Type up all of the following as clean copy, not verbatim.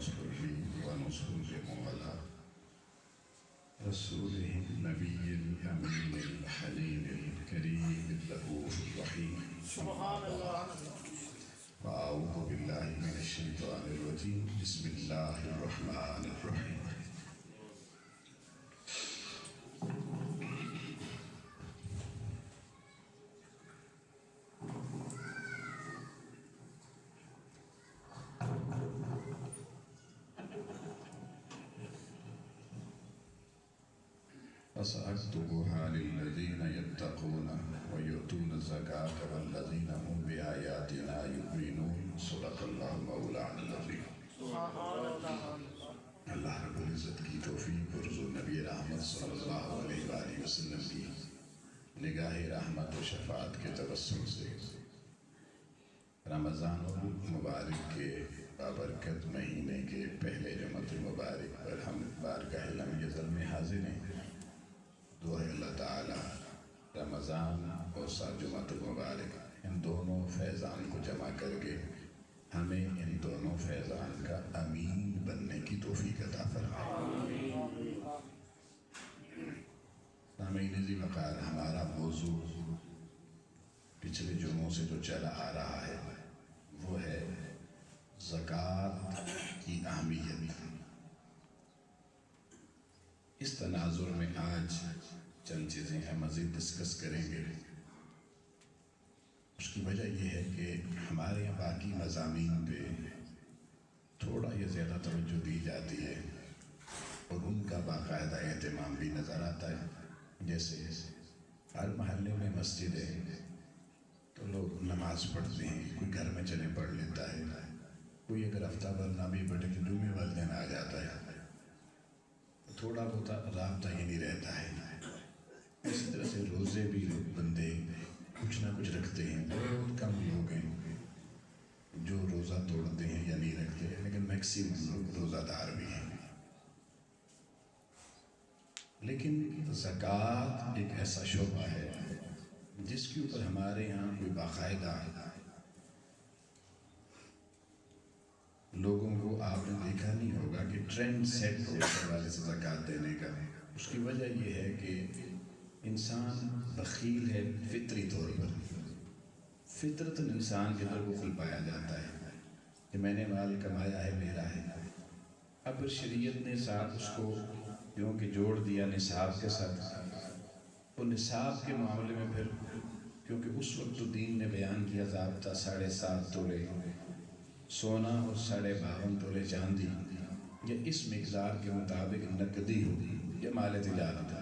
ونصلي ونسلم على رسوله النبي الأمين الحليم الكريم الرؤوف الرحيم. سبحان الله. وأعوذ بالله من الشيطان الرجيم. بسم الله الرحمن الرحيم. فسأكتبها للذين يتقون ويؤتون الزكاة والذين هم بآياتنا يؤمنون. صدق اللہ مولانا العظیم. اللہ رب العزت کی توفیق اور حضور نبی رحمت صلی اللہ علیہ وآلہ وسلم کی نگاہ رحمت و شفاعت کے تبسم سے رمضان المبارک کے بابرکت مہینے کے پہلے جمعۃ المبارک پر ہم بارگاہ لم یزل میں حاضر ہیں. دعا اللہ تعالی رمضان اور ساتھ جمعۃ المبارک ان دونوں فیضان کو جمع کر کے ہمیں ان دونوں فیضان کا امین بننے کی توفیق عطا فرمائے. سامعین ذی وقار، ہمارا موضوع پچھلے جمعوں سے جو چلا آ رہا ہے وہ ہے زکوٰۃ کی اہمیت. اس تناظر میں آج چند چیزیں ہم مزید ڈسکس کریں گے. اس کی وجہ یہ ہے کہ ہمارے یہاں باقی مضامین پہ تھوڑا یہ زیادہ توجہ دی جاتی ہے اور ان کا باقاعدہ اہتمام بھی نظر آتا ہے. جیسے ہر محلے میں مسجد ہے تو لوگ نماز پڑھتے ہیں، کوئی گھر میں چلے پڑھ لیتا ہے، کوئی اگر ہفتہ بھر نہ بھی پڑھے کہ جمعے والے دن آ جاتا ہے، تھوڑا بہت رابطہ ہی نہیں رہتا ہے. اسی طرح سے روزے بھی بندے کچھ نہ کچھ رکھتے ہیں. بہت کم لوگ ہیں جو روزہ توڑتے ہیں یا نہیں رکھتے، لیکن میکسیمم لوگ روزہ دار بھی ہیں. لیکن زکوٰۃ ایک ایسا شعبہ ہے جس کے اوپر ہمارے یہاں کوئی باقاعدہ لوگوں کو آپ نے دیکھا نہیں ہوگا کہ ٹرینڈ سیٹ ہو اس حوالے سے زکوٰۃ دینے کا. اس کی وجہ یہ ہے کہ انسان بخیل ہے فطری طور پر. فطرتاً انسان کے اندر بخل پایا جاتا ہے کہ میں نے مال کمایا ہے، میرا ہے. اب شریعت نے ساتھ اس کو کیونکہ جوڑ دیا نصاب کے ساتھ، وہ نصاب کے معاملے میں پھر کیونکہ اس وقت تو دین نے بیان کیا ضابطہ 7.5 تولے سونا اور 52.5 تولے چاندی یا اس مقدار کے مطابق نقدی ہوگی یا مال تجارت.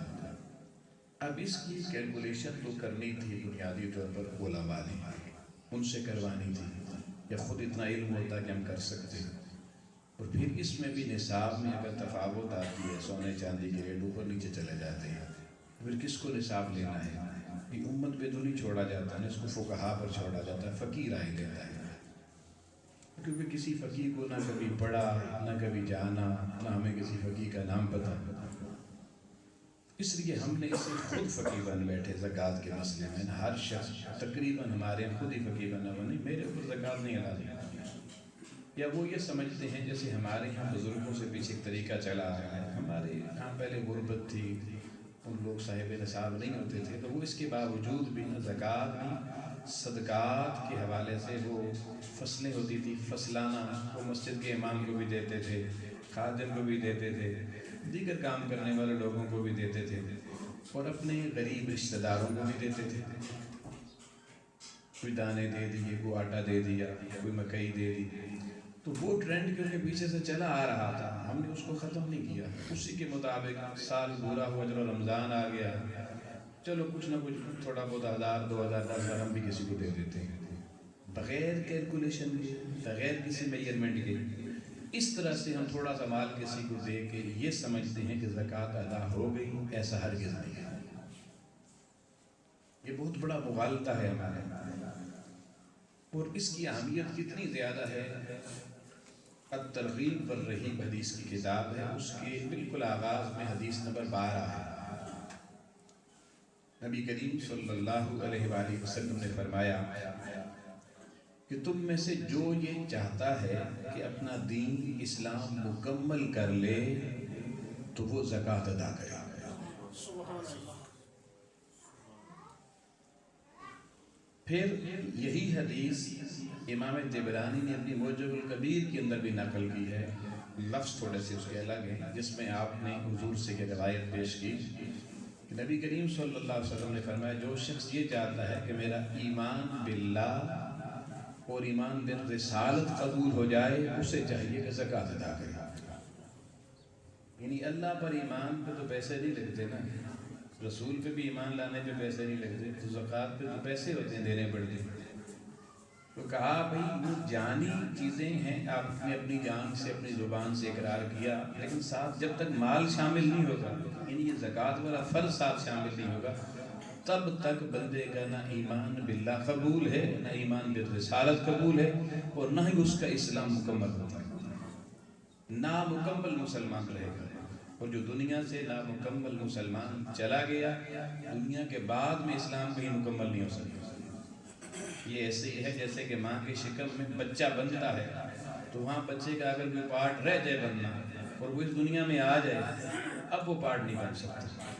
اب اس کی کیلکولیشن تو کرنی تھی بنیادی طور پر علماء نے، ان سے کروانی تھی، یا خود اتنا علم ہوتا کہ ہم کر سکتے. اور پھر اس میں بھی نصاب میں اگر تفاوت آتی ہے، سونے چاندی کے ریٹ اوپر نیچے چلے جاتے ہیں، پھر کس کو نصاب لینا ہے؟ یہ امت پہ تو نہیں چھوڑا جاتا ہے، اس کو فقہا پر چھوڑا جاتا ہے، فقیر رائے لیتا ہے. کیونکہ کسی فقیر کو نہ کبھی پڑھا، نہ کبھی جانا، نہ ہمیں کسی فقیر کا نام پتہ. اس لیے ہم نے اسے خود فقیر بن بیٹھے. زکوٰۃ کے مسئلے میں ہر شخص تقریباً ہمارے خود ہی فقیر بنا ہوا، نہیں میرے اوپر زکوٰۃ نہیں ادا ہے. یا وہ یہ سمجھتے ہیں جیسے ہمارے یہاں بزرگوں سے پیچھے ایک طریقہ چلا آ رہا ہے. ہمارے یہاں پہلے غربت تھی، ان لوگ صاحب نصاب نہیں ہوتے تھے، تو وہ اس کے باوجود بھی نہ زکوٰۃ نہیں، صدقات کے حوالے سے وہ فصلیں ہوتی تھی فصلانہ، وہ مسجد کے امام کو بھی دیتے تھے، خادم کو بھی دیتے تھے، دیگر کام کرنے والے لوگوں کو بھی دیتے تھے، اور اپنے غریب رشتہ داروں کو بھی دیتے تھے. کوئی دانے دے دیے، کوئی آٹا دے دیا، کوئی مکئی دے دی. تو وہ ٹرینڈ کیونکہ پیچھے سے چلا آ رہا تھا، ہم نے اس کو ختم نہیں کیا. اسی کے مطابق سال پورا ہوا، چلو رمضان آ گیا، چلو کچھ نہ کچھ تھوڑا بہت 1000 2000 10,000 ہم بھی کسی کو دے دیتے ہیں، بغیر کیلکولیشن کے، بغیر کسی میجرمنٹ کے. اس طرح سے ہم تھوڑا سا مال کسی کو دے کے یہ سمجھتے ہیں کہ زکوٰۃ ادا ہو گئی. ایسا ہرگز نہیں ہے. یہ بہت بڑا مغالطہ ہے ہمارے. اور اس کی اہمیت کتنی زیادہ ہے. الترغیب والرہیب حدیث کی کتاب ہے، اس کے بالکل آغاز میں حدیث نمبر 12 ہے. نبی کریم صلی اللہ علیہ وآلہ وسلم نے فرمایا کہ تم میں سے جو یہ چاہتا ہے کہ اپنا دین اسلام مکمل کر لے تو وہ زکوٰۃ ادا کرے. پھر یہی حدیث امام طبرانی نے اپنی معجم الکبیر کے اندر بھی نقل کی ہے. لفظ تھوڑے سے اس کے الگ ہیں، جس میں آپ نے حضور سے یہ روایت پیش کی کہ نبی کریم صلی اللہ علیہ وسلم نے فرمایا جو شخص یہ چاہتا ہے کہ میرا ایمان باللہ اور ایمان بالرسالت قبول ہو جائے، اسے چاہیے کہ زکوٰۃ ادا کرے. یعنی اللہ پر ایمان پہ تو پیسے نہیں لگتے نا، رسول پہ بھی ایمان لانے پہ پیسے نہیں لگتے، تو زکوٰۃ پہ تو پیسے ہوتے ہیں، دینے پڑتے ہیں. تو کہا بھئی یہ جانی چیزیں ہیں، آپ نے اپنی جان سے اپنی زبان سے اقرار کیا، لیکن ساتھ جب تک مال شامل نہیں ہوگا، یعنی یہ زکوٰۃ والا فرض ساتھ شامل نہیں ہوگا، تب تک بندے کا نہ ایمان باللہ قبول ہے، نہ ایمان بالرسالت قبول ہے، اور نہ ہی اس کا اسلام مکمل ہوتا ہے. نامکمل مسلمان رہے گا. اور جو دنیا سے نامکمل مسلمان چلا گیا، دنیا کے بعد میں اسلام کہیں مکمل نہیں ہو سکتا. یہ ایسے ہی ہے جیسے کہ ماں کے شکم میں بچہ بنتا ہے تو وہاں بچے کا اگر کوئی پارٹ رہ جائے بننا اور وہ اس دنیا میں آ جائے، اب وہ پارٹ نہیں بن سکتا.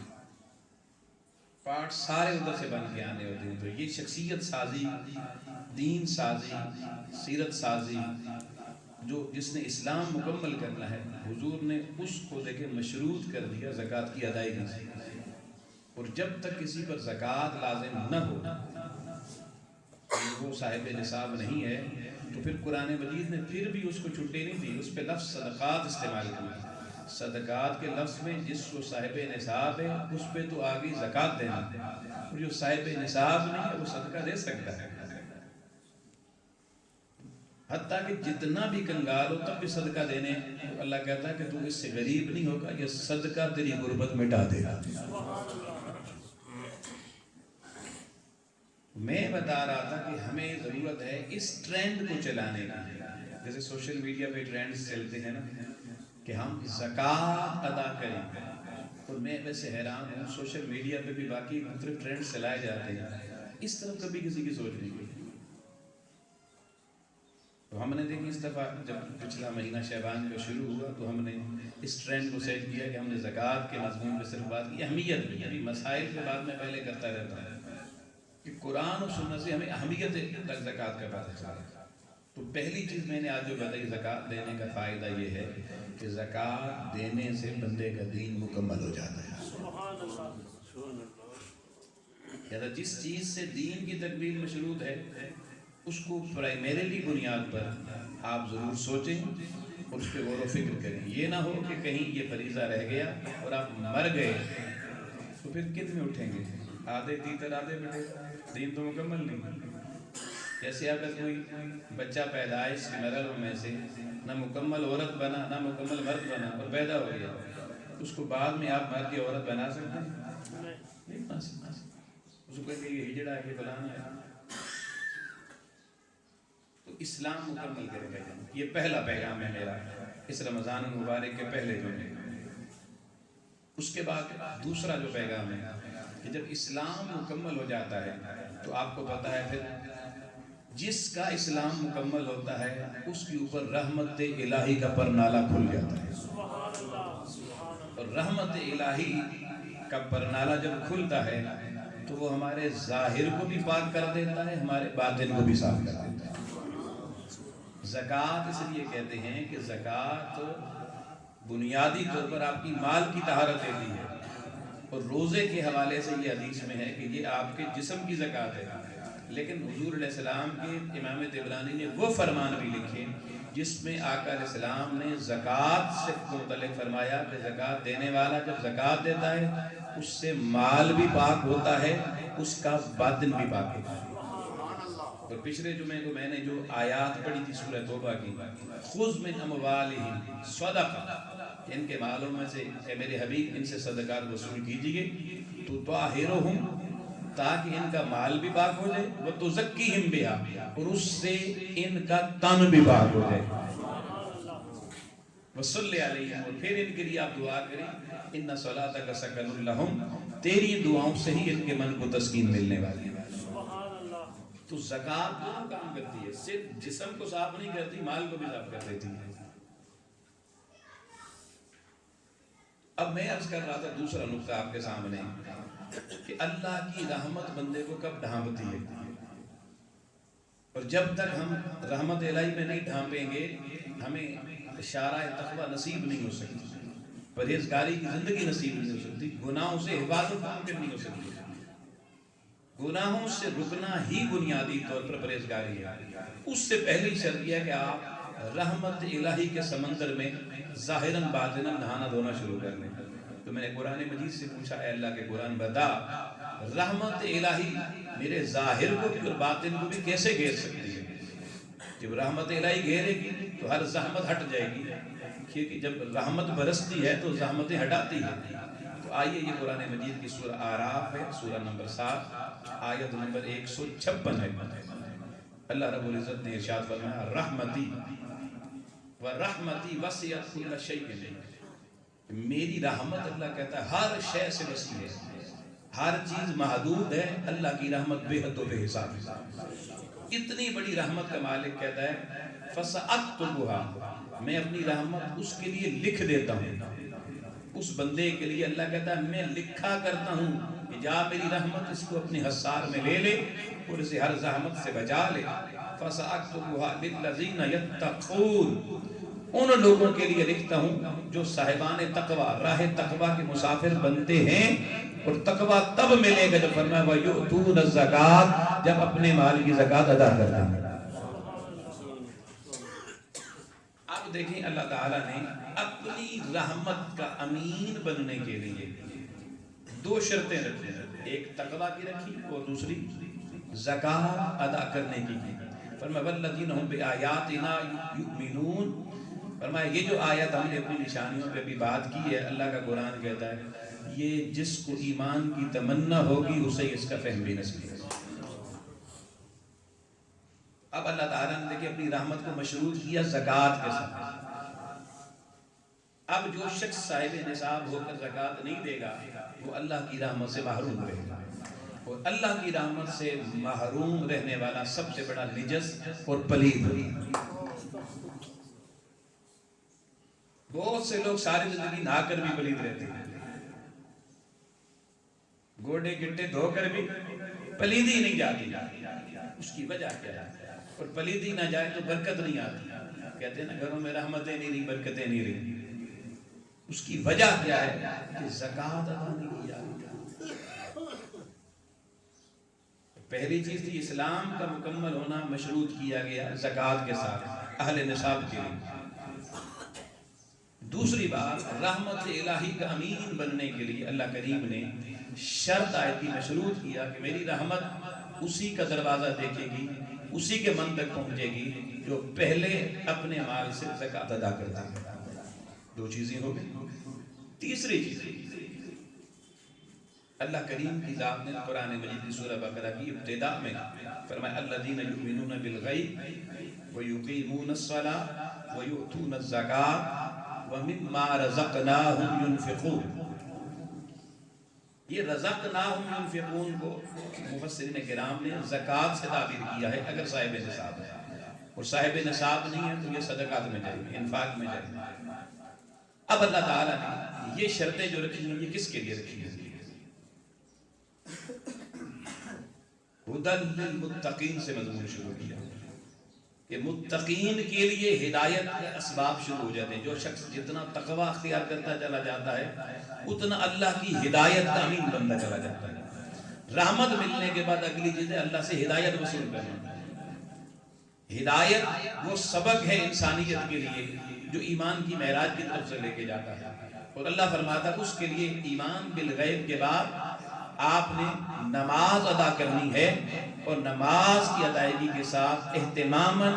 پارٹ سارے ادھر سے بن کے آنے ہوتے ہیں. تو یہ شخصیت سازی، دین سازی، سیرت سازی، جس نے اسلام مکمل کرنا ہے، حضور نے اس کو دیکھے مشروط کر دیا زکوٰۃ کی ادائیگی سے. اور جب تک کسی پر زکوٰۃ لازم نہ ہو، وہ صاحب نصاب نہیں ہے، تو پھر قرآن مجید نے پھر بھی اس کو چھٹی نہیں دی، اس پہ لفظ صدقات استعمال کیا. صدقات کے لفظ میں جس کو صاحب نصاب ہے اس پہ تو آگے زکوٰۃ دینا، اور جو صاحب نصاب نہیں ہے وہ صدقہ دے سکتا ہے. حتیٰ کہ جتنا بھی کنگال ہو تب بھی صدقہ دینے، اللہ کہتا ہے کہ تو اس سے غریب نہیں ہوگا، یہ صدقہ تیری غربت مٹا دے گا. میں بتا رہا تھا کہ ہمیں ضرورت ہے اس ٹرینڈ کو چلانے کی. جیسے سوشل میڈیا پہ ٹرینڈز چلتے ہیں نا کہ ہم زکوٰۃ ادا کریں، اور میں ویسے حیران ہوں سوشل میڈیا پہ بھی باقی مختلف ٹرینڈز چلائے جاتے ہیں، اس طرف کبھی کسی کی سوچ نہیں کی. تو ہم نے دیکھی اس دفعہ جب پچھلا مہینہ شعبان کا شروع ہوا تو ہم نے اس ٹرینڈ کو سیٹ کیا کہ ہم نے زکوٰۃ کے مضمون پہ صرف بات کی. اہمیت بھی ابھی مسائل کے بعد میں پہلے کرتا رہتا ہوں کہ قرآن و سنت سے ہمیں اہمیت زکوٰۃ کا پتہ چلا. تو پہلی چیز میں نے آج جو بتائی، زکوٰۃ دینے کا فائدہ یہ ہے کہ زکوٰۃ دینے سے بندے کا دین مکمل ہو جاتا ہے. یا جس چیز سے دین کی تکمیل مشروط ہے اس کو پرائمریلی بنیاد پر آپ ضرور سوچیں اور اس پہ غور و فکر کریں. یہ نہ ہو کہ کہیں یہ فریضہ رہ گیا اور آپ مر گئے تو پھر کت میں اٹھیں گے؟ آدھے تیتر آدھے بیٹے، دین تو مکمل نہیں. جیسے اگر کوئی بچہ پیدائش کے مرحلوں میں سے نہ مکمل عورت بنا نہ مکمل مرد بنا اور پیدا ہو گیا، اس کو بعد میں آپ مرد کی عورت بنا سکتے ہیں؟ نہیں بنا سکتے. اس کو کہیں کہ یہ ہجڑا ہے، یہ فلانا ہے. تو اسلام مکمل کرے گا. یہ پہلا پیغام ہے میرا اس رمضان المبارک کے پہلے جو ہے. اس کے بعد دوسرا جو پیغام ہے کہ جب اسلام مکمل ہو جاتا ہے تو آپ کو پتہ ہے پھر جس کا اسلام مکمل ہوتا ہے اس کے اوپر رحمت الہی کا پرنالہ کھل جاتا ہے. اور رحمت الہی کا پرنالہ جب کھلتا ہے تو وہ ہمارے ظاہر کو بھی پاک کر دیتا ہے، ہمارے باطن کو بھی صاف کر دیتا ہے. زکوٰۃ اس لیے کہتے ہیں کہ زکوٰۃ بنیادی طور پر آپ کی مال کی طہارت دیتی ہے، اور روزے کے حوالے سے یہ حدیث میں ہے کہ یہ آپ کے جسم کی زکوٰۃ ہے. لیکن حضور علیہ السلام کے امام طبرانی نے وہ فرمان بھی لکھے جس میں آقا علیہ السلام نے زکوٰۃ سے متعلق فرمایا کہ زکوٰۃ دینے والا جب زکوٰۃ دیتا ہے اس سے مال بھی پاک ہوتا ہے، اس کا باطن بھی پاک ہوتا ہے. اور پچھلے جمعے کو میں نے جو آیات پڑھی تھی سورہ توبہ کی، خذ من اموالہم صدقہ، ان کے مالوں میں سے اے میرے حبیب ان سے صدقات وصول کیجئے، تو طاہرہم، تاکہ ان کا مال بھی پاک ہو جائے، وتزکیہم بہا، اور اس سے ان کا تن بھی پاک ہو جائے، وصلی علیہم، اور پھر ان کے لیے آپ دعا کریں، ان صلاتک سکن لہم، تیری دعاؤں سے ہی ان کے من کو تسکین ملنے والی ہے. تو زکوٰۃ دونوں کام کرتی ہے، صرف جسم کو صاف نہیں کرتی، مال کو بھی صاف کر دیتی ہے۔ اب میں عرض کر رہا تھا دوسرا نقطہ آپ کے سامنے کہ اللہ کی رحمت بندے کو کب ڈھانپتی ہے، اور جب تک ہم رحمت الہی میں نہیں ڈھانپیں گے ہمیں شارع تقویٰ نصیب نہیں ہو سکتی، پرہیزگاری کی زندگی نصیب نہیں ہو سکتی، گناہوں سے حفاظت ممکن نہیں ہو سکتی۔ گناہوں سے رکنا ہی بنیادی طور پر پرہیزگاری ہے۔ اس سے پہلی شرط یہ ہے کہ آپ رحمت الہی کے سمندر میں ظاہراً باطناً نہانا دھونا شروع کر دیں۔ تو میں نے قرآن مجید سے پوچھا، اے اللہ کے قرآن بتا رحمت الہی میرے ظاہر کو بھی اور باطن کو بھی کیسے گھیر سکتی ہے؟ جب رحمت الہی گھیرے گی تو ہر زحمت ہٹ جائے گی، کیونکہ جب رحمت برستی ہے تو زحمتیں ہٹاتی ہے۔ تو آئیے یہ قرآن مجید کی سورہ اعراف ہے، سورہ نمبر 7 آیت نمبر 156 ہے۔ اللہ رب العزت نے ارشاد فرمایا رحمتی ورحمتی وسعت کل شیء، میری رحمت اللہ کہتا ہے ہر شے سے وسیع ہے، ہر چیز محدود ہے، اللہ کی رحمت بے حد و بے حساب ہے۔ اتنی بڑی رحمت کا مالک کہتا ہے فَسَأَكْتُبُهَا، میں اپنی رحمت اس کے لیے لکھ دیتا ہوں، اس بندے کے لیے اللہ کہتا ہے میں لکھا کرتا ہوں کہ جا میری رحمت اس کو اپنی حصار میں لے لے اور اسے ہر زحمت سے بچا لے۔ فَسَأَكْتُبُهَا لِلَّذِينَ يَتَّقُونَ، ان لوگوں کے لیے لکھتا ہوں جو صاحبان تقویٰ، راہ تقویٰ کے مسافر بنتے ہیں، اور تقویٰ تب ملے گا جب فرمایا وَيُؤْتُونَ الزَّكَاةَ، جب اپنے مال کی زکوٰۃ ادا کرتے ہیں۔ اب دیکھیں اللہ تعالیٰ نے اپنی رحمت کا امین بننے کے لیے دو شرطیں رکھی، ایک تقویٰ کی رکھی اور دوسری زکوٰۃ ادا کرنے کی۔ فرمایا وَالَّذِينَ هُمْ بِآيَاتِنَا يُؤْمِنُونَ، فرمایا یہ جو آیت ہم نے اپنی نشانیوں پہ بھی بات کی ہے، اللہ کا قرآن کہتا ہے یہ جس کو ایمان کی تمنا ہوگی اسے اس کا فہم بھی نصیب ہے۔ اب اللہ تعالیٰ نے دیکھیں اپنی رحمت کو مشروط کیا زکوٰۃ کے ساتھ۔ اب جو شخص صاحب نصاب ہو کر زکوٰۃ نہیں دے گا وہ اللہ کی رحمت سے محروم رہے گا، اور اللہ کی رحمت سے محروم رہنے والا سب سے بڑا نجس اور پلید ہے۔ بہت سے لوگ ساری زندگی نہا کر بھی پلید رہتے ہیں، گوڑے گٹے دھو کر بھی پلیدی نہیں جاتی۔ اس کی وجہ کیا ہے؟ اور پلیدی نہ جائے تو برکت نہیں آتی، کہتے ہیں نا گھروں میں رحمتیں نہیں رہی، برکتیں نہیں رہی۔ اس کی وجہ کیا ہے کہ زکوٰۃ ادا نہیں کی جاتی۔ پہلی چیز تھی اسلام کا مکمل ہونا مشروط کیا گیا زکوٰۃ کے ساتھ اہل نصاب کے لیے۔ دوسری بات رحمت الہی کا امین بننے کے لیے اللہ کریم نے شرط آیت کی مشروط کیا کہ میری رحمت اسی کا دروازہ دیکھے گی، اسی کے من تک پہنچے گی جو پہلے اپنے مال سے زکوٰۃ ادا کرتا ہے۔ دو چیزیں ہو گئی۔ تیسری چیز اللہ کریم کی ذات نے قرآن مجید کی سورہ بقرہ کی ابتدا میں فرمایا الذین یؤمنون بالغیب ویقیمون الصلاۃ ویؤتون الزکاۃ ومما رزقناہم ینفقون۔ یہ رزقناہم ینفقون کو مفسرین کرام نے زکوٰۃ سے تعبیر کیا ہے اگر صاحب نصاب ہے، اور صاحب نصاب نہیں ہے تو یہ صدقات میں جائے گی، انفاق میں جائے گی۔ اب اللہ تعالیٰ نے یہ شرطیں جو رکھی ہیں یہ کس کے لیے رکھی ہیں؟ ہدی للمتقین سے مضمون شروع کیا کہ متقین کے لیے ہدایت کے اسباب شروع ہو جاتے ہیں۔ جو شخص جتنا تقوی اختیار کرتا چلا جاتا ہے اتنا اللہ کی ہدایت کا امین بنتا چلا جاتا ہے۔ رحمت ملنے کے بعد اگلی چیز ہے اللہ سے ہدایت وصول کرنا۔ ہدایت وہ سبق ہے انسانیت کے لیے جو ایمان کی معراج کی طرف سے لے کے جاتا ہے، اور اللہ فرماتا ہے اس کے لیے ایمان بالغیب کے بعد آپ نے نماز ادا کرنی ہے، اور نماز کی ادائیگی کے ساتھ اہتماماً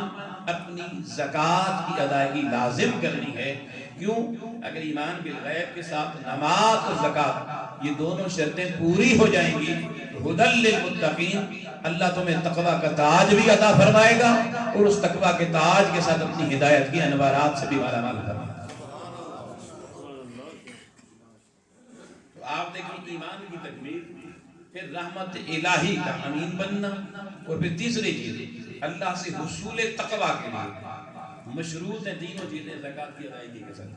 اپنی زکوٰۃ کی ادائیگی لازم کرنی ہے۔ کیوں؟ اگر ایمان بالغیب کے ساتھ نماز اور زکوٰۃ یہ دونوں شرطیں پوری ہو جائیں گی تو ہدی للمتقین، اللہ تمہیں تقویٰ کا تاج بھی عطا فرمائے گا، اور اس تقویٰ کے تاج کے ساتھ اپنی ہدایت کی انوارات سے بھی مالا مال فرمائے گا۔ تو آپ دیکھیں ایمان کی تکمیل پھر رحمت الہی کا امین بننا، اور پھر تیسری چیز اللہ سے حصول تقوی کے لیے مشروط ہیں تینوں چیزیں زکوٰۃ کی ادائیگی کے ساتھ۔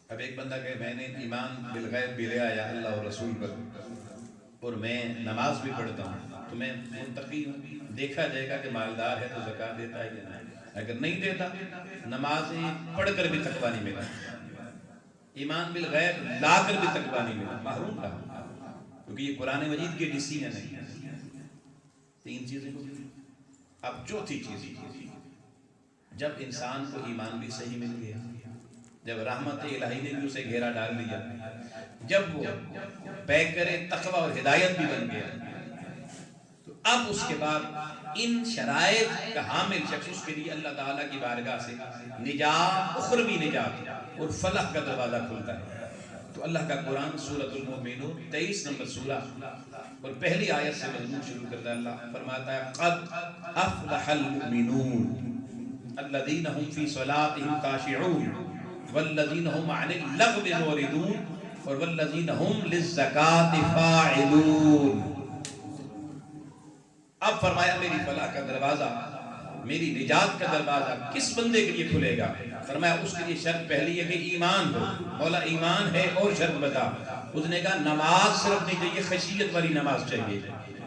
اب ایک بندہ کہ میں نے ایمان بالغیب بھی لے آیا اللہ اور رسول پر، اور میں نماز بھی پڑھتا ہوں، تو میں متقی ہوں، دیکھا جائے گا کہ مالدار ہے تو زکوٰۃ دیتا ہے یا نہیں، اگر نہیں دیتا نمازیں پڑھ کر بھی تقویٰ نہیں ملا، ایمان بالغیب لا کر بھی تقویٰ نہیں ملا، محروم رہا، کیونکہ یہ قرآن مجید کی ڈیسیژن ہے۔ تین چیزیں ہو گئی۔ اب چوتھی چیز، جب انسان کو ایمان بھی صحیح مل گیا، جب رحمت الہی نے بھی اسے گھیرا ڈال دیا، جب وہ پیکر تقوی اور ہدایت بھی بن گیا، تو اب اس کے بعد ان شرائط کا حامل شخص اس کے لیے اللہ تعالیٰ کی بارگاہ سے نجات، اخروی نجات اور فلاح کا دروازہ کھلتا ہے۔ تو اللہ کا قرآن سورۃ المؤمنون 23 نمبر سورہ اور پہلی آیت سے مضمون شروع کرتا ہے۔ اللہ فرماتا ہے قد افلح المؤمنون الذین هم فی صلاتهم خاشعون والذین هم عن اللغو معرضون اور والذین هم للزکاة فاعلون۔ اب فرمایا میری فلاح کا دروازہ، میری نجات کا دروازہ کس بندے کے لیے کھلے گا؟ فرمایا اس کے لیے شرط پہلی ہے کہ ایمان ہو۔ مولا ایمان ہے اور شرط بتا۔ اس نے کہا نماز صرف نہیں چاہیے، خشیت والی نماز چاہیے،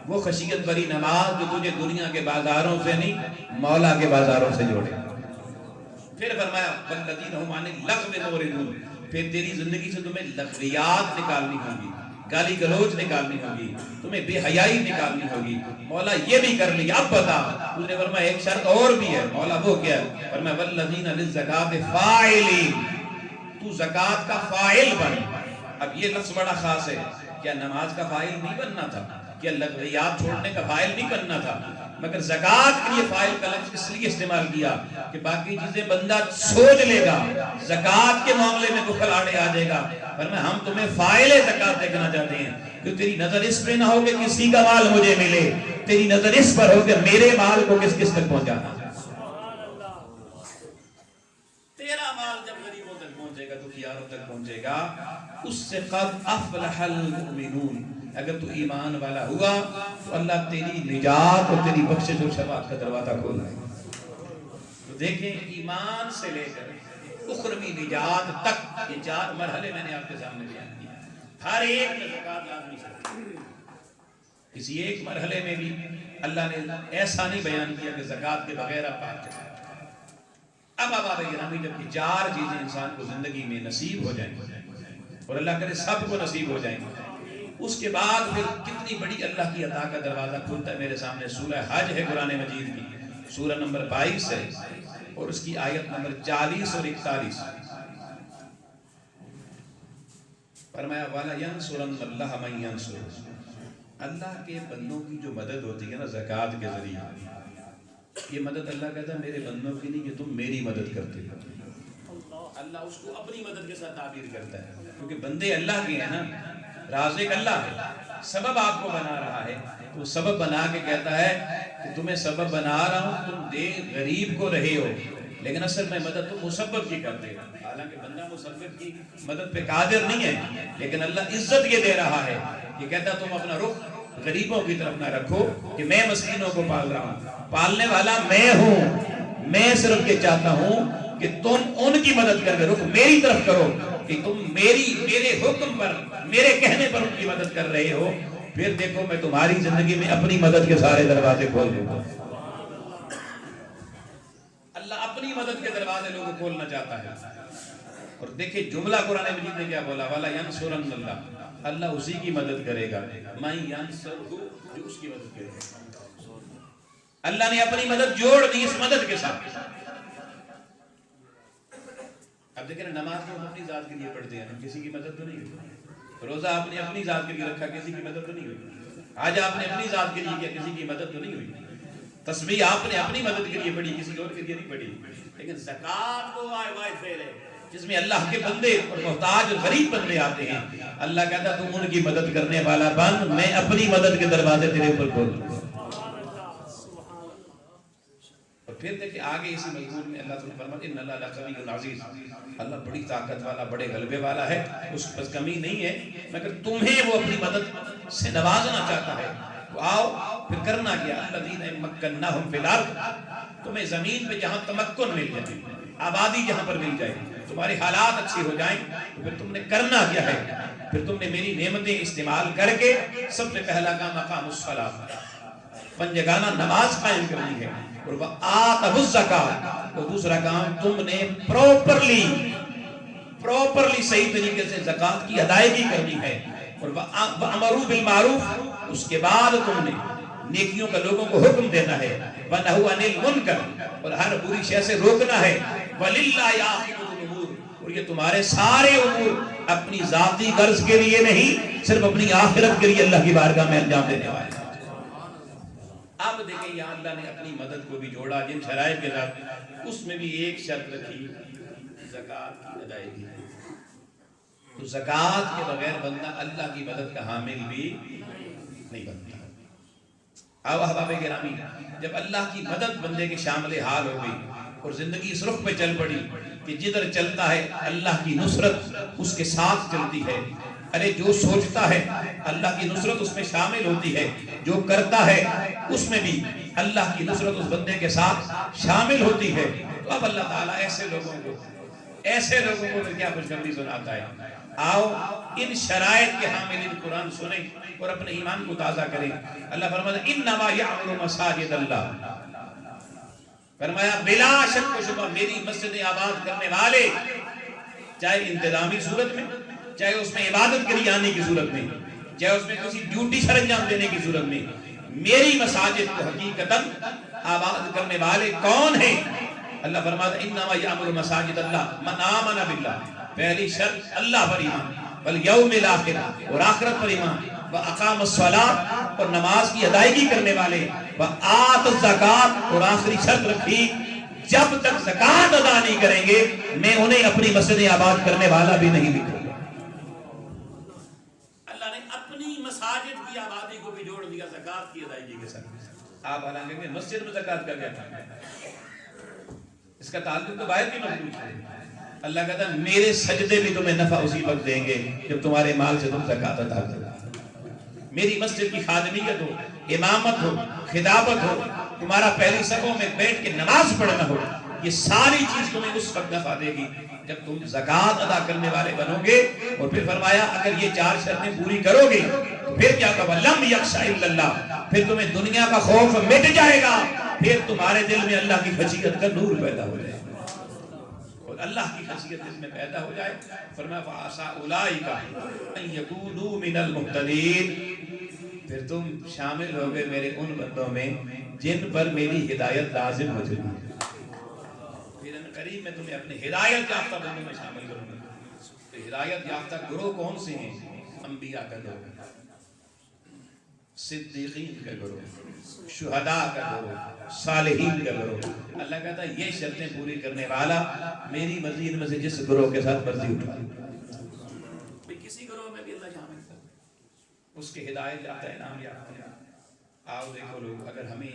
وہ خشیت والی نماز جو تجھے دنیا کے بازاروں سے نہیں مولا کے بازاروں سے جوڑے۔ پھر فرمایا والذین هم عن اللغو معرضون، پھر تیری زندگی سے تمہیں لغویات نکالنی ہوگی، گالی گلوچ نکالنی ہوگی، تمہیں بے حیائی نکالنی ہوگی۔ مولا یہ بھی کر لی، اب بتا۔ اس نے فرمایا ایک شرط اور بھی ہے۔ مولا وہ کیا ہے؟ فرمایا والذین للزکاة فاعلین، تو زکوٰۃ کا فاعل بن۔ اب یہ لفظ بڑا خاص ہے، کیا نماز کا فاعل نہیں بننا تھا؟ کیا لغویات چھوڑنے کا فاعل نہیں بننا تھا؟ مگر زکوٰۃ کے لیے فاعل کا لفظ اس لیے استعمال کیا کہ باقی چیزیں بندہ سوچ لے گا، زکوٰۃ کے معاملے میں دخل آڑے آ جائے گا۔ فرمایا ہم تمہیں فاعل زکوٰۃ دیکھنا چاہتے ہیں کہ تیری نظر اس پہ نہ ہو کہ کسی کا مال مجھے ملے، تیری نظر اس پر ہو کہ میرے مال کو کس کس تک پہنچانا۔ تیرا مال جب غریبوں تک پہنچے گا، دکھیاروں تک پہنچے گا، اس سے قد افلح المؤمنون۔ اگر تو ایمان والا ہوا تو اللہ تیری نجات اور تیری بخشش اور شفاعت کا دروازہ کھول رہا ہے۔ تو دیکھیں ایمان سے لے کر اخروی نجات تک یہ 4 مرحلے میں نے آپ کے سامنے بیان کیا۔ ہر ایک میں زکوٰۃ لازمی ہے۔ کسی ایک مرحلے میں بھی اللہ نے ایسا نہیں بیان کیا کہ زکوٰۃ کے بغیر آپ پاک کریں۔ اب آباد گرامی جب یہ 4 چیزیں انسان کو زندگی میں نصیب ہو جائیں اور اللہ کرے سب کو نصیب ہو جائیں، اس کے بعد پھر کتنی بڑی اللہ کی عطا کا دروازہ کھلتا ہے۔ میرے سامنے سورہ حج ہے قرآن مجید کی، سورہ نمبر 22 ہے اور اس کی آیت نمبر 40 اور 41۔ فرمایا وَلَيَنْصُرَنَّ اللَّهَ مَن يَنْصُرُهُ، اللہ کے بندوں کی جو مدد ہوتی ہے نا زکوٰۃ کے ذریعے، یہ مدد اللہ کہتا ہے میرے بندوں کی نہیں کہ تم میری مدد کرتے ہو۔ اللہ اس کو اپنی مدد کے ساتھ تعبیر کرتا ہے، کیونکہ بندے اللہ کے ہیں نا، رازق اللہ ہے، سبب آپ کو بنا رہا ہے، تو سبب بنا کے کہتا ہے کہ تمہیں سبب بنا رہا ہوں، تم دے غریب کو رہے ہو، لیکن اصل میں مدد تم مسبب کی کرتے ہو۔ حالانکہ بندہ مسبب کی مدد پہ قادر نہیں ہے، لیکن اللہ عزت یہ دے رہا ہے، یہ کہتا تم اپنا رخ غریبوں کی طرف نہ رکھو کہ میں مسکینوں کو پال رہا ہوں، پالنے والا میں ہوں، میں صرف یہ چاہتا ہوں کہ تم ان کی مدد کر کے رخ میری طرف کرو کہ تم میرے حکم پر، میرے کہنے پر ان کی مدد کر رہے ہو، پھر دیکھو میں تمہاری زندگی میں اپنی مدد کے سارے دروازے کھول دوں گا۔ اللہ اپنی مدد کے دروازے لوگوں کو کھولنا چاہتا ہے۔ اور دیکھیں جملہ قرآن مجید نے کیا بولا، وَلَا يَنْصُرَنَّ اللَّهُ، اللہ اسی کی مدد کرے گا، مَن يَنْصُرُهُ، جو اس کی مدد کرے گا۔ اللہ نے اپنی مدد جوڑ دی اس مدد کے ساتھ۔ اب دیکھیں نماز تو ہم اپنی ذات کے لیے پڑھتے ہیں، کسی کی مدد تو نہیں ہوئی۔ روزہ آپ نے اپنی ذات کے لیے رکھا، کسی کی مدد تو نہیں ہوئی۔ حج آپ نے اپنی ذات کے لیے کیا، کسی کی مدد تو نہیں ہوئی۔ تسبیح آپ نے اپنی مدد کے لیے پڑھی، کسی اور کے لیے نہیں پڑھی۔ لیکن زکوٰۃ وہ واحد فعل ہے جس میں اللہ کے بندے اور محتاج اور غریب بندے آتے ہیں، اللہ کہتا تم ان کی مدد کرنے والا بن، میں اپنی مدد کے دروازے تیرے اوپر کھول دوں۔ پھر دیکھیں آگے اسی مضمون میں اللہ تعالیٰ نے فرمایا ان اللہ لقوی عزیز، اللہ بڑی طاقت والا، بڑے غلبے والا ہے، اس کے پاس کمی نہیں ہے، مگر تمہیں وہ اپنی مدد سے نوازنا چاہتا ہے۔ تو آؤ پھر کرنا کیا، الذین مکناہم فی الارض، تمہیں زمین پہ جہاں تمکن مل جائے، آبادی جہاں پر مل جائے، تمہارے حالات اچھے ہو جائیں، تو پھر تم نے کرنا کیا ہے، پھر تم نے میری نعمتیں استعمال کر کے سب سے پہلا کام مقام الصلاۃ، پنجگانہ نماز قائم کرنی ہے، اور وآتوا الزکاۃ، اور دوسرا کام تم نے پراپرلی صحیح طریقے سے زکوٰۃ کی ادائیگی کرنی ہے، اور وَأَمَرُوا بِالْمَعْرُوفِ، اس کے بعد تم نے نیکیوں کا لوگوں کو حکم دینا ہے، وَنَهُوا عَنِ الْمُنکَرِ، اور ہر بری شے سے روکنا ہے، وَلِلَّهِ عَاقِبَةُ الْأُمُورِ، اور یہ تمہارے سارے امور اپنی ذاتی غرض کے لیے نہیں، صرف اپنی آخرت کے لیے اللہ کی بارگاہ میں انجام دینے والے۔ اب دیکھیں یہاں اللہ نے اپنی مدد کو بھی جوڑا جن شرائط کے ساتھ، اس میں بھی ایک شرط رکھی، زکوٰۃ کی ادائیگی۔ تو زکوٰۃ کے بغیر بندہ اللہ کی مدد کا حامل بھی نہیں بنتا۔ اب احباب گرامی، جب اللہ کی مدد بندے کے شامل حال ہو گئی اور زندگی اس رخ پہ چل پڑی کہ جدھر چلتا ہے اللہ کی نصرت اس کے ساتھ چلتی ہے، ارے جو سوچتا ہے اللہ کی نصرت اس میں شامل ہوتی ہے، جو کرتا ہے اس میں بھی اللہ کی نصرت اس بندے کے ساتھ شامل ہوتی ہے، تو اب اللہ تعالیٰ ایسے لوگوں کو پھر کیا خوشخبری سناتا ہے۔ آؤ ان شرائط کے حامل قرآن سنیں اور اپنے ایمان کو تازہ کریں۔ اللہ فرماتا ہے انما یعمر مساجد اللہ، فرمایا بلا شک و شبہ میری مسجد آباد کرنے والے، چاہے انتظامی صورت میں، چاہے اس میں عبادت کے لیے آنے کی صورت میں، چاہے اس میں کسی ڈیوٹی سر انجام دینے کی صورت میں، میری مساجد کو حقیقتاً آباد کرنے والے کون ہیں؟ اللہ فرماتا ہے انما یعمر مساجد اللہ من آمن باللہ، پہلی شرط اللہ پر ایمان، والیوم الاخر، اور آخرت پر ایمان، واقام الصلاۃ، اور نماز کی ادائیگی کرنے والے، وآت الزکاۃ، اور آخری شرط رکھی جب تک زکوٰۃ ادا نہیں کریں گے میں انہیں اپنی مسجد آباد کرنے والا بھی نہیں لکھوں گا۔ اللہ نے اپنی مساجد کی آبادی کو بھی جوڑ دیا زکوٰۃ کی ادائیگی کے ساتھ۔ آپ حالانکہ کہ مسجد میں زکوٰۃ کا کیا تھا، اس کا تعلق تو باہر کی مخلوق ہے۔ اللہ کہتا ہے میرے سجدے بھی تمہیں نفع اسی وقت دیں گے جب تمہارے مال سے تم زکوٰۃ ادا کرو۔ میری مسجد کی خادمیت ہو، امامت ہو، خطابت ہو، تمہارا پہلی صفوں میں بیٹھ کے نماز پڑھنا ہو، یہ ساری چیز تمہیں اس وقت نفع دے گی جب تم زکوٰۃ ادا کرنے والے بنو گے۔ اور پھر فرمایا اگر یہ چار شرطیں پوری کرو گے تو پھر کیا کہا لم یخش الا اللہ، پھر تمہیں دنیا کا خوف مٹ جائے گا، پھر تمہارے دل میں اللہ کی خشیت کا نور پیدا ہو جائے گا، اور اللہ کی خشیت دل میں پیدا ہو جائے۔ فرمایا فعسى اولئک ان یکونوا من المہتدین، پھر تم شامل ہوگے میرے ان بندوں میں جن پر میری ہدایت لازم ہو چکی ہے۔ پھر قریب میں تمہیں اپنے ہدایت یافتہ بندوں میں شامل کروں گا۔ تو ہدایت یافتہ گروہ کون سے ہیں؟ انبیاء کا گروہ، صدیقین کا گروہ، شہداء کا گروہ، صالحین کا گروہ۔ اللہ کہتا ہے یہ شرطیں پوری کرنے والا میری مرضی ان میں سے جس گروہ کے ساتھ مرضی اٹھا، کسی گروہ میں بھی اللہ شامل کر اس کے ہدایت یافتہ انعام یافتہ۔ آؤ دیکھو لوگ، اگر ہمیں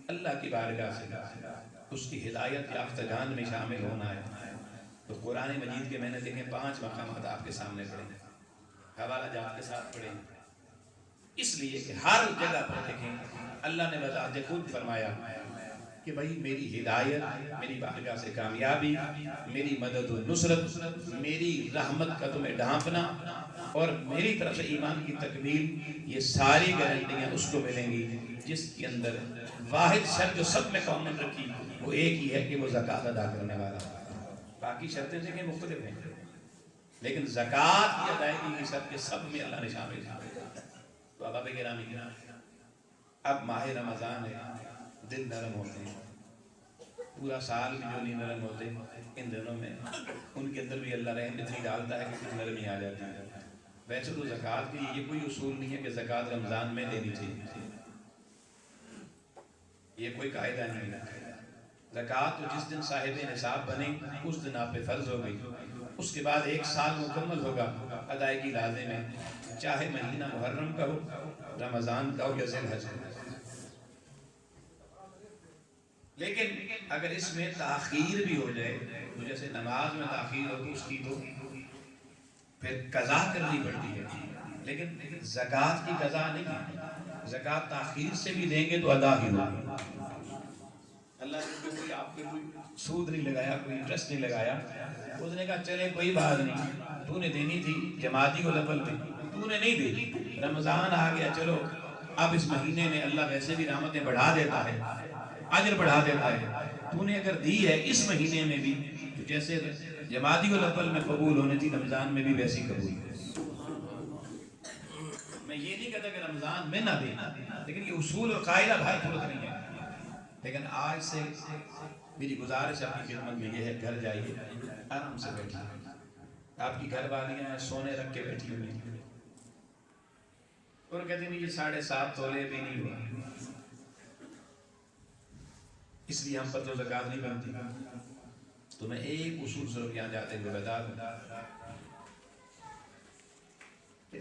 اللہ کی بارگاہ سے اس کی ہدایت یافتہ جان میں شامل ہونا ہے تو قرآن مجید کے میں نے دیکھیں 5 مقامات آپ کے سامنے پڑھیں، حوالہ جات کے ساتھ پڑھیں، اس لیے کہ ہر جگہ پر دیکھیں اللہ نے بذات خود فرمایا کہ بھئی میری ہدایت، میری بارگاہ سے کامیابی، میری مدد و نصرت، میری رحمت کا تمہیں ڈھانپنا اور میری طرف سے ایمان کی تکمیل، یہ ساری گارنٹیاں اس کو ملیں گی جس کے اندر واحد شرط جو سب میں کامن رکھی وہ ایک ہی ہے کہ وہ زکوٰۃ ادا کرنے والا۔ باقی شرطیں دیکھیں مختلف ہیں لیکن زکوٰۃ کی ادائیگی کی شرط کے سب میں اللہ نے شامل کیا۔ تو اب گرامی، اب ماہ رمضان ہے، دل نرم ہوتے ہیں، پورا سال بھی جو نہیں نرم ہوتے ان دنوں میں ان کے اندر بھی اللہ رحم اتنی ڈالتا ہے کہ کچھ نرمی آ جاتی ہے۔ ویسے تو زکوٰۃ کی یہ کوئی اصول نہیں ہے کہ زکوٰۃ رمضان میں دینی چاہیے، یہ کوئی قاعدہ نہیں ہے۔ زکوٰۃ تو جس دن صاحب نصاب بنے اس دن آپ پہ فرض ہو گئی، اس کے بعد 1 سال مکمل ہوگا، ادائیگی لازم ہے، چاہے مہینہ محرم کا ہو، رمضان کا ہو یا ذی الحج کا۔ لیکن اگر اس میں تاخیر بھی ہو جائے تو جیسے نماز میں تاخیر ہو تو اس کی تو پھر قضا کرنی پڑتی ہے، لیکن زکوٰۃ کی قضا نہیں ہے، زکوٰۃ تاخیر سے بھی دیں گے تو ادا ہی ہوگی۔ اللہ نے کوئی آپ پہ کوئی سود نہیں لگایا، کوئی انٹرسٹ نہیں لگایا، اس نے کہا چلے کوئی بات نہیں، تو نے دینی تھی جماعتی الاول میں، تو نے نہیں دی، رمضان آ گیا، چلو اب اس مہینے میں اللہ ویسے بھی رحمتیں بڑھا دیتا ہے، اجر بڑھا دیتا ہے، تو نے اگر دی ہے اس مہینے میں بھی تو جیسے جماعتی الاول میں قبول ہونے تھی رمضان میں بھی ویسی قبول ہے۔ میں یہ نہیں کہتا کہ رمضان میں نہ دینا، لیکن یہ اصول اور قاعدہ بھائی درست نہیں ہے۔ لیکن آج سے میری گزارش آپ کی خدمت میں یہ ہے، گھر جائیے آرام سے بیٹھیے، آپ کی گھر والیاں ہیں سونے رکھ کے بیٹھی ہوئی اور کہتے ہیں یہ 7.5 تولے بھی نہیں ہوا، اس لیے ہم پر تو زکوٰۃ نہیں بنتی۔ تو میں ایک اصول صرف یہاں جاتے ہوئے بتا دوں،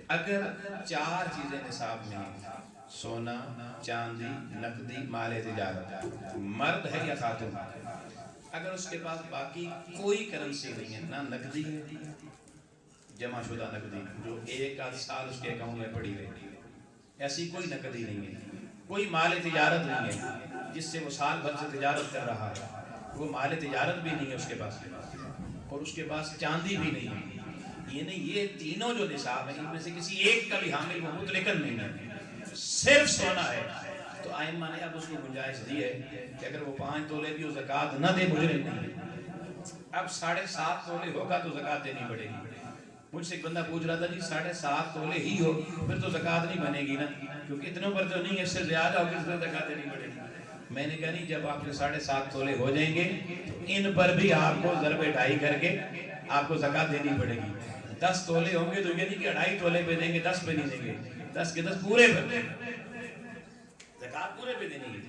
اگر 4 چیزیں نصاب میں ہیں، سونا، چاندی، نقدی، مال تجارت، مرد ہے یا خاتون، اگر اس کے پاس باقی کوئی کرنسی نہیں ہے، نہ نقدی ہے جمع شدہ نقدی جو 1 سال اس کے اکاؤنٹ میں پڑی رہی، ایسی کوئی نقدی نہیں ہے، کوئی مال تجارت نہیں ہے جس سے وہ سال بھر سے تجارت کر رہا ہے، وہ مال تجارت بھی نہیں ہے اس کے پاس، اور اس کے پاس چاندی بھی نہیں ہے، یہ نہیں، یہ تینوں جو نصاب ہیں ان میں سے کسی ایک کا بھی حامل وہ مطلقاً نہیں ہے، صرف سونا ہے، تو آئمہ نے اب اس کو گنجائش دی ہے کہ اگر وہ 5 تولے بھی وہ زکوٰۃ نہ دے مجھے نہیں، اب 7.5 تولے ہوگا تو زکوٰۃ دینی پڑے گی۔ مجھ سے ایک بندہ پوچھ رہا تھا جی 7.5 تولے ہی ہو پھر تو زکوٰۃ نہیں بنے گی نا، کیونکہ اتنوں پر تو نہیں ہے، اس سے زیادہ ہوگی اس پر زکوٰۃ دینی پڑے گی۔ میں نے کہا نہیں، جب آپ کے 7.5 تولے ہو جائیں گے ان پر بھی آپ کو ضرب 2.5 کر کے آپ کو زکوٰۃ دینی پڑے گی۔ 10 تولے ہوں گے تو یہ نہیں کہ 2.5 تولے پہ دیں گے، 10 پہ نہیں دیں گے، 10 کے 10 پورے پہ دیں گے، زکوٰۃ پورے پہ دینی ہے۔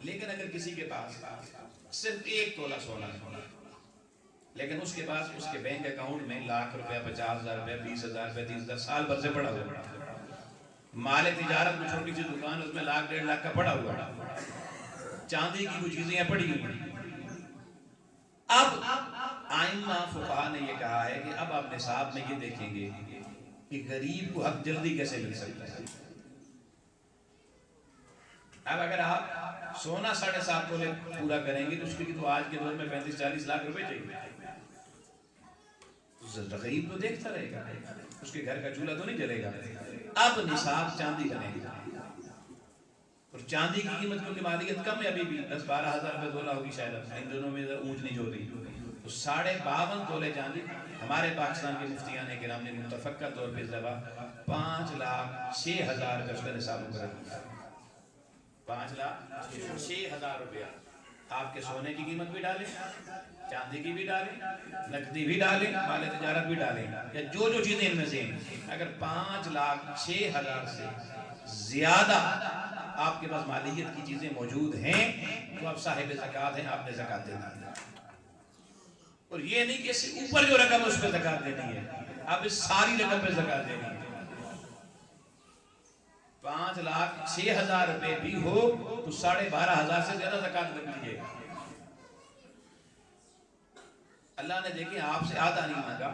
لیکن اگر کسی کے پاس صرف 1 تولہ سونا ہے لیکن اس کے پاس اس کے بینک اکاؤنٹ میں لاکھ روپے، 50,000 روپے، 20,000 روپے، 30,000 سال بھر سے پڑا ہوا، مال تجارت میں چھوٹی سی دکان اس میں 1,00,000 1.5 لاکھ کا پڑا ہوا، چاندی کی کچھ چیزیں پڑی ہوئی، اب آئمہ فقہاء نے یہ کہا ہے کہ اب آپ نصاب میں یہ دیکھیں گے کہ غریب کو حق جلدی کیسے مل سکتا ہے۔ اب اگر آپ سونا 7.5 تولے پورا کریں گے تو اس کے تو آج کے دور میں 35-40 لاکھ روپے چاہیے، غریب تو دیکھتا رہے گا، اس کے گھر کا چولہا تو نہیں جلے گا۔ اب نصاب چاندی بنے گا، اور چاندی کی قیمت کیونکہ مالیت کم ہے، ابھی بھی 10-12 ہزار روپے تولہ ہوگی شاید، ان دنوں میں اونچ نیچ ہو رہی، تو 52.5 تولے چاندی ہمارے پاکستان کے مفتیان کرام نے متفقہ طور پہ دبا 5,06,000 کا اس کا نصاب مقرر کیا، 5,06,000 روپیہ۔ آپ کے سونے کی قیمت بھی ڈالیں، چاندی کی بھی ڈالیں، نقدی بھی ڈالیں، مال تجارت بھی ڈالیں، یا جو جو چیزیں ان میں سے ہیں، اگر 5,06,000 سے زیادہ آپ کے پاس مالیت کی چیزیں موجود ہیں تو آپ صاحب زکوٰۃ ہیں، آپ نے زکوٰۃ دینی ہے۔ اور یہ نہیں کہ اس سے اوپر جو رقم اس پہ زکوٰۃ دینی ہے، آپ اس ساری رقم پہ زکوٰۃ دینی ہے۔ 5,06,000 روپے بھی ہو تو 12,500 سے زیادہ زکوٰۃ بن لیجیے گا۔ اللہ نے دیکھیں آپ سے آدھا نہیں مانگا،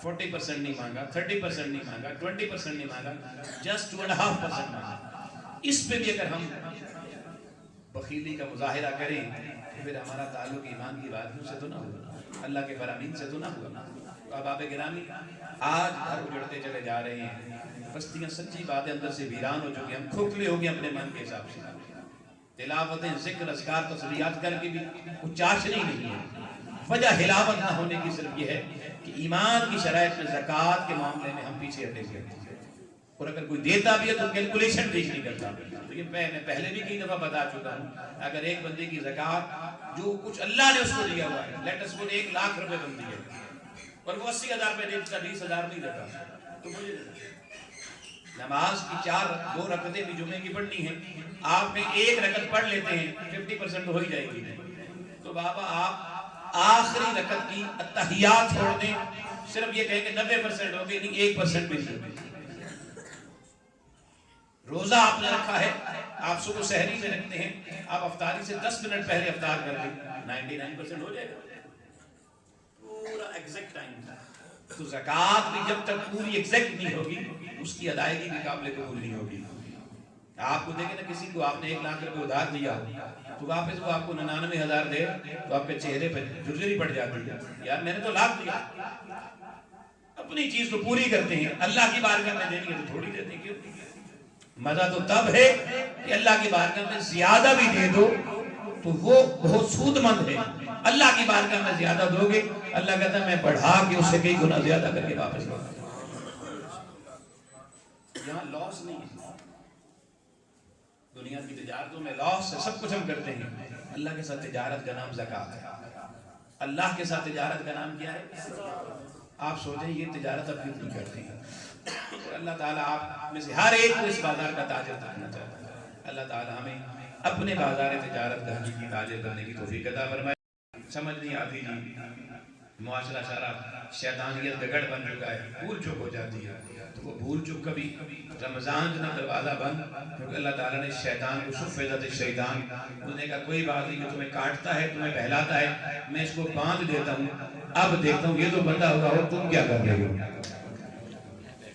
40% نہیں مانگا، 30% نہیں مانگا، 20% نہیں مانگا، جسٹ 2.5% مانگا۔ اس پہ بھی اگر ہم بخیلی کا مظاہرہ کریں تو پھر ہمارا تعلق ایمان کی باتوں سے تو نہ ہوا، اللہ کے فرامین سے تو نہ ہوا۔ تو اب آپ گرامی آج گھر اجڑتے چلے جا رہے ہیں، بستیاں سچی باتیں اندر سے ویران ہو چکی، ہم کھوکھلے ہو گئے اپنے من کے حساب سے، تلاوتیں، ذکر، اذکار، تسبیحات کر کے بھی کچھ چاشنی نہیں ہے۔ وجہ ہلاوت نہ ہونے کی صرف یہ ہے کہ ایمان کی شرائط میں زکوٰۃ کے معاملے میں ہم پیچھے ہٹے ہوئے ہیں، اور اگر کوئی دیتا بھی ہے تو کیلکولیشن ٹھیک نہیں کرتا۔ تو یہ میں پہلے بھی کئی دفعہ بتا چکا ہوں، اگر ایک بندے کی زکوٰۃ جو کچھ اللہ نے اس کو دیا ہوا ہے، لیٹ اس کو 1 لاکھ روپے بنتی ہے، اور وہ 80,000 روپے دیتا، 20,000 نہیں دیتا، تو مجھے نماز کی 2 رکعتیں بھی جمعے کی پڑھنی ہیں، آپ نے 1 رکعت پڑھ لیتے ہیں، 50% تو ہو ہی جائے گی، تو بابا آپ آخری رکعت کی اتحیات چھوڑ دیں، صرف یہ کہیں کہ 90% ہوگی، نہیں 1% بھی نہیں ہوگی۔ روزہ آپ نے رکھا ہے، آپ صبح سحری میں رکھتے ہیں، آپ افطاری سے 10 منٹ پہلے افطار کر دیں، 99% ہو جائے گا، پورا ایگزیکٹ ٹائم تھا۔ تو زکوٰۃ بھی جب تک پوری ایگزیکٹ نہیں ہوگی اس کی ادائیگی بھی قابل قبول نہیں ہوگی۔ آپ کو دیکھیں نا، کسی کو آپ نے 1 لاکھ روپے ادھار دیا تو واپس وہ آپ کو 99,000 دے تو آپ کے چہرے پہ جھرجھری پڑ جاتی ہے، یار میں نے تو لاکھ دیا۔ اپنی چیز تو پوری کرتے ہیں، اللہ کی بارگاہ میں دیں گے تو تھوڑی دیتے ہیں، کیوں؟ مزہ تو تب ہے کہ اللہ کی بارگاہ میں زیادہ بھی دے دو تو وہ بہت سود مند ہے۔ اللہ کی بارگاہ میں زیادہ دو گے، اللہ کہتا ہے میں بڑھا کے اس سے کئی گنا زیادہ کر کے واپس لاؤں گا۔ یہاں لاس نہیں ہے، دنیا کی تجارتوں میں لاس ہے، سب کچھ ہم کرتے ہیں۔ اللہ کے ساتھ تجارت کا نام زکوٰۃ ہے۔ اللہ کے ساتھ تجارت کا نام کیا ہے؟ آپ سوچیں یہ تجارت اب کتنی کرتے ہیں، اور اللہ تعالیٰ آپ میں سے ہر ایک کو اس بازار کا تاجر بنانا چاہتا ہے۔ اللہ تعالیٰ ہمیں اپنے بازار تجارت کا حقیقی تاجر بننے کی توفیق عطا فرمائے۔ سمجھ نہیں آتی جی، معاشرہ سارا شیطانیت کا گڑھ بن چکا ہے، بھول چک ہو جاتی ہے، تو وہ بھول چک کبھی رمضان جنا دروازہ بند، کیونکہ اللہ تعالیٰ نے شیطان کو سفیدت الشیطان، اس نے کہا کوئی بات نہیں کہ تمہیں کاٹتا ہے، تمہیں بہلاتا ہے، میں اس کو باندھ دیتا ہوں، اب دیکھتا ہوں یہ تو بندہ ہوا ہو تم کیا کر رہے ہو۔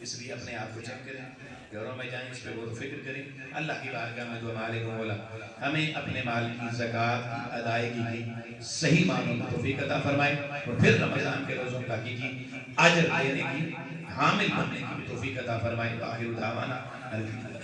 اس لیے اپنے آپ کو چیک کریں، گھروں میں جائیں، اس پہ غور و فکر کریں۔ اللہ کی بارگاہ میں دعا مالک مولا ہمیں اپنے مال کی زکوٰۃ کی ادائیگی کی صحیح معنوں میں توفیق عطا فرمائے، اور پھر رمضان کے روزوں کا حقیقی اجر لینے کی، حامل بننے کی بھی توفیق عطا فرمائے۔ وآخر دعوانا الحمدللہ۔